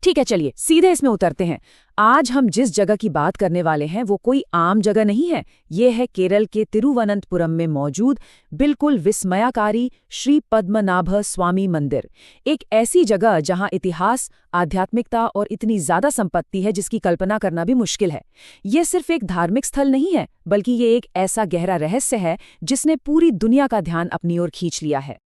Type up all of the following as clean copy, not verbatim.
ठीक है, चलिए सीधे इसमें उतरते हैं। आज हम जिस जगह की बात करने वाले हैं वो कोई आम जगह नहीं है। ये है केरल के तिरुवनंतपुरम में मौजूद बिल्कुल विस्मयकारी श्री पद्मनाभ स्वामी मंदिर। एक ऐसी जगह जहां इतिहास, आध्यात्मिकता और इतनी ज्यादा संपत्ति है जिसकी कल्पना करना भी मुश्किल है। ये सिर्फ एक धार्मिक स्थल नहीं है, बल्कि ये एक ऐसा गहरा रहस्य है जिसने पूरी दुनिया का ध्यान अपनी ओर खींच लिया है।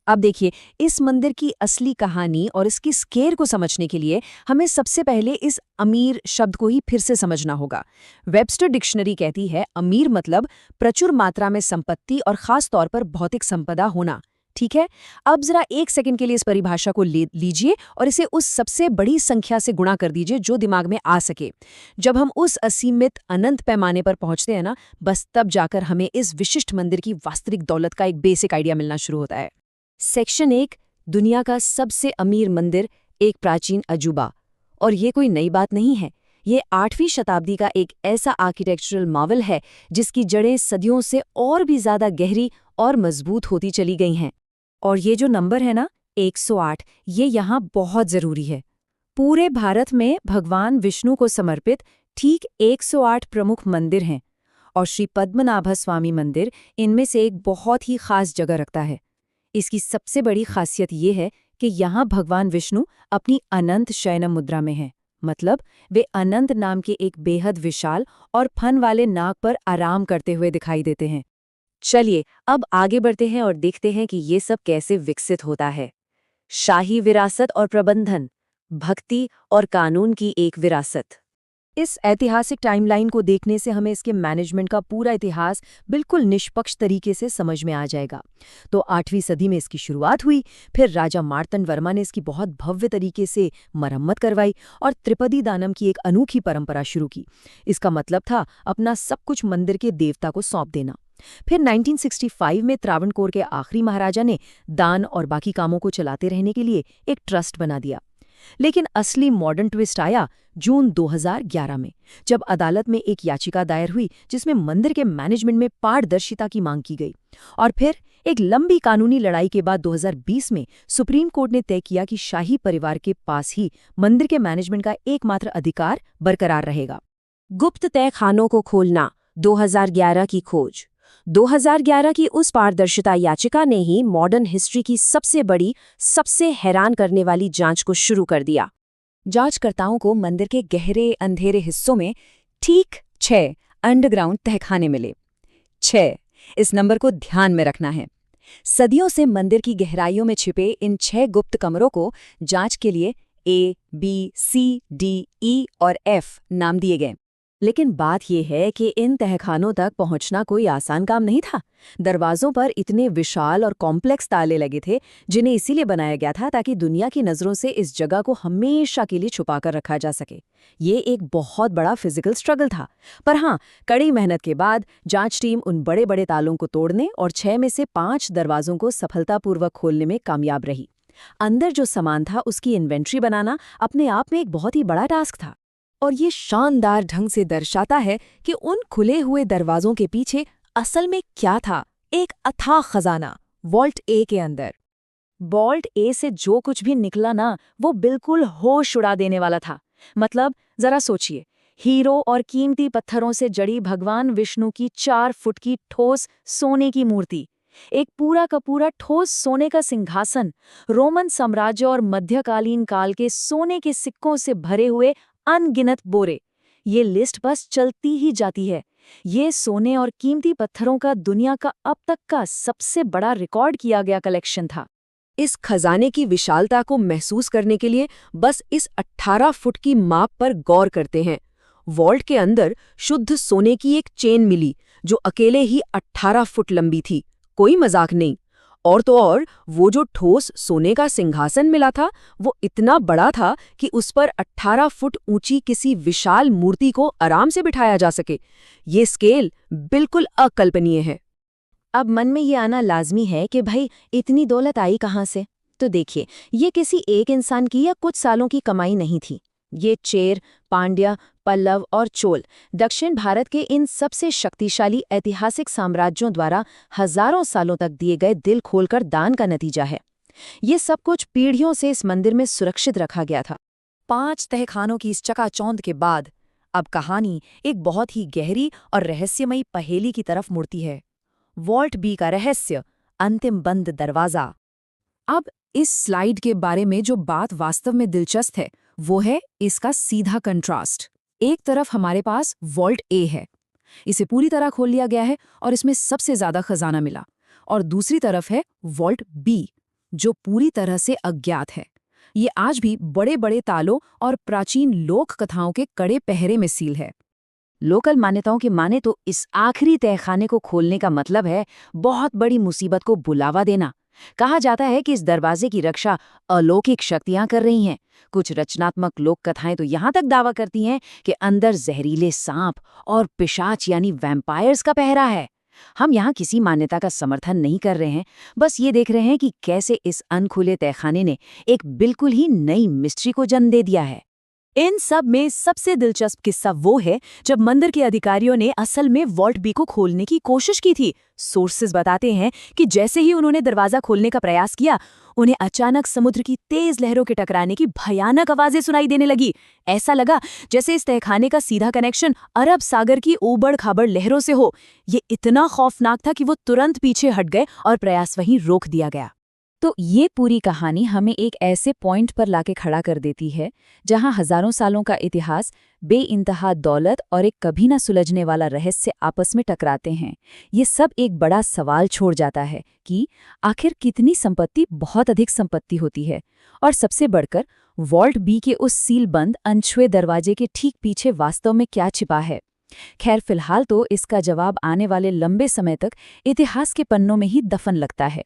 अब देखिए, इस मंदिर की असली कहानी और इसकी स्केल को समझने के लिए हमें सबसे पहले इस अमीर शब्द को ही फिर से समझना होगा। वेबस्टर डिक्शनरी कहती है अमीर मतलब प्रचुर मात्रा में संपत्ति और खास तौर पर भौतिक संपदा होना। ठीक है, अब जरा एक सेकंड के लिए इस परिभाषा को लीजिए और इसे उस सबसे बड़ी संख्या से गुणा कर दीजिए जो दिमाग में आ सके। जब हम उस असीमित अनंत पैमाने पर पहुंचते हैं ना, बस तब जाकर हमें इस विशिष्ट मंदिर की वास्तविक दौलत का एक बेसिक आइडिया मिलना शुरू होता है। सेक्शन 1, दुनिया का सबसे अमीर मंदिर, एक प्राचीन अजूबा। और ये कोई नई बात नहीं है। ये 8वीं शताब्दी का एक ऐसा आर्किटेक्चरल मार्वल है जिसकी जड़ें सदियों से और भी ज्यादा गहरी और मजबूत होती चली गई हैं। और ये जो नंबर है ना, 108, ये यहाँ बहुत जरूरी है। पूरे भारत में भगवान विष्णु को समर्पित ठीक 108 प्रमुख मंदिर हैं और श्री पद्मनाभ स्वामी मंदिर इनमें से एक बहुत ही खास जगह रखता है। इसकी सबसे बड़ी खासियत ये है कि यहाँ भगवान विष्णु अपनी अनंत शयनम मुद्रा में हैं। मतलब वे अनंत नाम के एक बेहद विशाल और फन वाले नाग पर आराम करते हुए दिखाई देते हैं। चलिए अब आगे बढ़ते हैं और देखते हैं कि ये सब कैसे विकसित होता है। शाही विरासत और प्रबंधन, भक्ति और कानून की एक विरासत। इस ऐतिहासिक टाइमलाइन को देखने से हमें इसके मैनेजमेंट का पूरा इतिहास बिल्कुल निष्पक्ष तरीके से समझ में आ जाएगा। तो 8वीं सदी में इसकी शुरुआत हुई, फिर राजा मार्तंड वर्मा ने इसकी बहुत भव्य तरीके से मरम्मत करवाई और त्रिपदी दानम की एक अनोखी परंपरा शुरू की। इसका मतलब था अपना सब कुछ मंदिर के देवता को सौंप देना। फिर 1965 में त्रावणकोर के आखिरी महाराजा ने दान और बाकी कामों को चलाते रहने के लिए एक ट्रस्ट बना दिया। लेकिन असली मॉडर्न ट्विस्ट आया जून 2011 में, जब अदालत में एक याचिका दायर हुई जिसमें मंदिर के मैनेजमेंट में पारदर्शिता की मांग की गई। और फिर एक लंबी कानूनी लड़ाई के बाद 2020 में सुप्रीम कोर्ट ने तय किया कि शाही परिवार के पास ही मंदिर के मैनेजमेंट का एकमात्र अधिकार बरकरार रहेगा। गुप्त तय खानों को खोलना, 2011 की खोज। 2011 की उस पारदर्शिता याचिका ने ही मॉडर्न हिस्ट्री की सबसे बड़ी, सबसे हैरान करने वाली जांच को शुरू कर दिया। जांचकर्ताओं को मंदिर के गहरे अंधेरे हिस्सों में ठीक 6 अंडरग्राउंड तहखाने मिले। 6, इस नंबर को ध्यान में रखना है। सदियों से मंदिर की गहराइयों में छिपे इन 6 गुप्त कमरों को जांच के लिए A, B, C, D, E और F नाम दिए गए। लेकिन बात यह है कि इन तहखानों तक पहुंचना कोई आसान काम नहीं था। दरवाजों पर इतने विशाल और कॉम्प्लेक्स ताले लगे थे, जिन्हें इसीलिए बनाया गया था ताकि दुनिया की नज़रों से इस जगह को हमेशा के लिए छुपाकर रखा जा सके। ये एक बहुत बड़ा फिजिकल स्ट्रगल था। पर हाँ, कड़ी मेहनत के बाद जांच टीम उन बड़े बड़े तालों को तोड़ने और 6 में से 5 दरवाजों को सफलतापूर्वक खोलने में कामयाब रही। अंदर जो सामान था उसकी इन्वेंट्री बनाना अपने आप में एक बहुत ही बड़ा टास्क था। और ये शानदार ढंग से दर्शाता है कि उन खुले हुए दरवाजों के पीछे असल में क्या था। एक अथाह खजाना वॉल्ट ए के अंदर। वॉल्ट ए से जो कुछ भी निकला ना, वो बिल्कुल होश उड़ा देने वाला था। मतलब जरा सोचिए, हीरो और कीमती पत्थरों से जड़ी भगवान विष्णु की 4 फुट की ठोस सोने की मूर्ति, एक पूरा का पूरा ठोस सोने का सिंहासन, रोमन साम्राज्य और मध्यकालीन काल के सोने के सिक्कों से भरे हुए अनगिनत बोरे। ये लिस्ट बस चलती ही जाती है। ये सोने और कीमती पत्थरों का दुनिया का अब तक का सबसे बड़ा रिकॉर्ड किया गया कलेक्शन था। इस खजाने की विशालता को महसूस करने के लिए बस इस 18 फुट की माप पर गौर करते हैं। वॉल्ट के अंदर शुद्ध सोने की एक चेन मिली जो अकेले ही 18 फुट लंबी थी। कोई मजाक नहीं। और तो और वो जो ठोस सोने का सिंहासन मिला था वो इतना बड़ा था कि उस पर 18 फुट ऊंची किसी विशाल मूर्ति को आराम से बिठाया जा सके। ये स्केल बिल्कुल अकल्पनीय है। अब मन में ये आना लाजमी है कि भाई इतनी दौलत आई कहाँ से? तो देखिए, ये किसी एक इंसान की या कुछ सालों की कमाई नहीं थी। ये चेर, पांड्या, पल्लव और चोल, दक्षिण भारत के इन सबसे शक्तिशाली ऐतिहासिक साम्राज्यों द्वारा हजारों सालों तक दिए गए दिल खोलकर दान का नतीजा है। ये सब कुछ पीढ़ियों से इस मंदिर में सुरक्षित रखा गया था। 5 तहखानों की इस चकाचौंध के बाद अब कहानी एक बहुत ही गहरी और रहस्यमयी पहेली की तरफ मुड़ती है। वॉल्ट बी का रहस्य, अंतिम बंद दरवाजा। अब इस स्लाइड के बारे में जो बात वास्तव में दिलचस्प है वो है इसका सीधा कंट्रास्ट। एक तरफ हमारे पास वॉल्ट ए है, इसे पूरी तरह खोल लिया गया है और इसमें सबसे ज्यादा खजाना मिला, और दूसरी तरफ है वॉल्ट बी जो पूरी तरह से अज्ञात है। ये आज भी बड़े बड़े तालों और प्राचीन लोक कथाओं के कड़े पहरे में सील है। लोकल मान्यताओं की माने तो इस आखिरी तहखाने को खोलने का मतलब है बहुत बड़ी मुसीबत को बुलावा देना। कहा जाता है कि इस दरवाजे की रक्षा अलौकिक शक्तियां कर रही हैं। कुछ रचनात्मक लोक कथाएं तो यहाँ तक दावा करती हैं कि अंदर जहरीले सांप और पिशाच यानी वैम्पायर्स का पहरा है। हम यहाँ किसी मान्यता का समर्थन नहीं कर रहे हैं, बस ये देख रहे हैं कि कैसे इस अनखुले तहखाने ने एक बिल्कुल ही नई मिस्ट्री को जन्म दे दिया है। इन सब में सबसे दिलचस्प किस्सा वो है जब मंदिर के अधिकारियों ने असल में वॉल्ट बी को खोलने की कोशिश की थी। सोर्सेज बताते हैं कि जैसे ही उन्होंने दरवाजा खोलने का प्रयास किया, उन्हें अचानक समुद्र की तेज लहरों के टकराने की भयानक आवाजें सुनाई देने लगी। ऐसा लगा जैसे इस तहखाने का सीधा कनेक्शन अरब सागर की ऊबड़-खाबड़ लहरों से हो। ये इतना खौफनाक था कि वो तुरंत पीछे हट गए और प्रयास वहीं रोक दिया गया। तो ये पूरी कहानी हमें एक ऐसे पॉइंट पर लाके खड़ा कर देती है जहां हजारों सालों का इतिहास, बेइंतहा दौलत और एक कभी न सुलझने वाला रहस्य आपस में टकराते हैं। ये सब एक बड़ा सवाल छोड़ जाता है कि आखिर कितनी संपत्ति बहुत अधिक संपत्ति होती है, और सबसे बढ़कर वॉल्ट बी के उस सीलबंद अनछुए दरवाजे के ठीक पीछे वास्तव में क्या छिपा है। खैर, फिलहाल तो इसका जवाब आने वाले लंबे समय तक इतिहास के पन्नों में ही दफन लगता है।